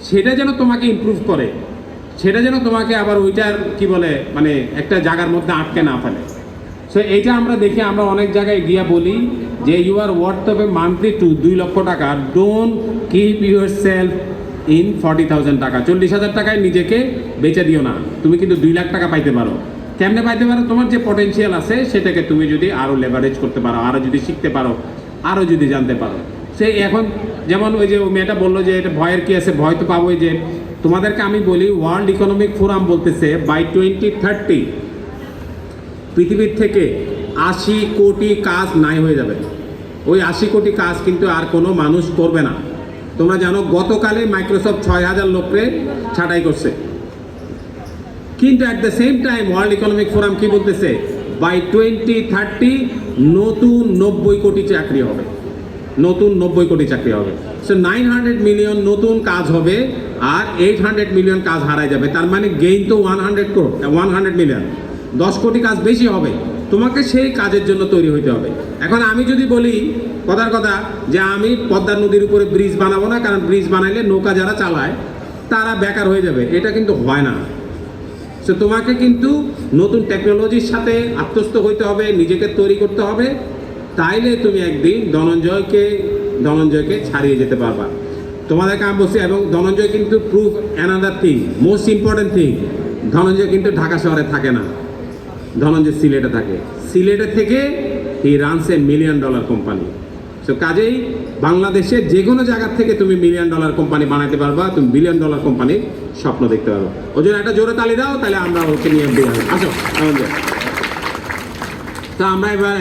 সেটা যেন তোমাকে ইমপ্রুভ করে, সেটা যেন তোমাকে আবার ওইটার কি বলে মানে একটা জায়গার মধ্যে আটকে না ফেলে। সো এইটা আমরা দেখি, আমরা অনেক জায়গায় গিয়া বলি যে you are worth of a monthly 2 lakh টাকা, don't keep yourself in 40,000 টাকা, 40,000 টাকায় নিজেকে বেচে দিও না। তুমি কিন্তু 2 লাখ টাকা পাইতে পারো। কেমনে পাইতে পারো? তোমার যে পটেনশিয়াল আছে সেটাকে তুমি যদি আরও লেভারেজ করতে পারো, আরও যদি শিখতে পারো, আরও যদি জানতে পারো। সে এখন যেমন ওই যে মেয়েটা বললো যে এটা ভয়ের কি আছে, ভয় তো পাবোই। যে তোমাদেরকে আমি বলি ওয়ার্ল্ড ইকোনমিক ফোরাম বলতেছে বাই 2030 পৃথিবীর থেকে 80 কোটি কাজ নাই হয়ে যাবে। ওই 80 কোটি কাজ কিন্তু আর কোনো মানুষ করবে না। তোমরা জানো গতকালে মাইক্রোসফট 6,000 লোককে ছাঁটাই করছে। কিন্তু at the same time world economic forum কি বলতেছে, বাই 2030 নতুন 90 কোটি চাকরি হবে, নতুন 90 কোটি চাকরি হবে। সো 900 মিলিয়ন নতুন কাজ হবে আর 800 মিলিয়ন কাজ হারায় যাবে। তার মানে গেইন তো 100 মিলিয়ন, 10 কোটি কাজ বেশি হবে। তোমাকে সেই কাজের জন্য তৈরি হইতে হবে। এখন আমি যদি বলি কথার কথা যে আমি পদ্মা নদীর উপরে ব্রিজ বানাবো না, কারণ ব্রিজ বানাইলে নৌকা যারা চালায় তারা বেকার হয়ে যাবে, এটা কিন্তু হয় না। সো তোমাকে কিন্তু নতুন টেকনোলজির সাথে আত্মস্থ হইতে হবে, নিজেকে তৈরি করতে হবে, তাইলে তুমি একদিন ধনঞ্জয়কে ছাড়িয়ে যেতে পারবা। তোমাদেরকে আমি বলছি, এবং ধনঞ্জয় কিন্তু prove another thing, most important thing, Dhananjay কিন্তু ঢাকা শহরে থাকে না, ধনঞ্জয় সিলেটে থাকে। সিলেটে থেকে he runs A $1 million company. So কাজেই বাংলাদেশের যে কোনো জায়গার থেকে তুমি $1 মিলিয়ন কোম্পানি বানাতে পারবা, তুমি $1 বিলিয়ন কোম্পানির স্বপ্ন দেখতে পারবো। ওই জন্য একটা জোরে তালি দাও, তাহলে আমরা ওকে নিয়ে আসো ধনঞ্জয়। তা আমরা এবার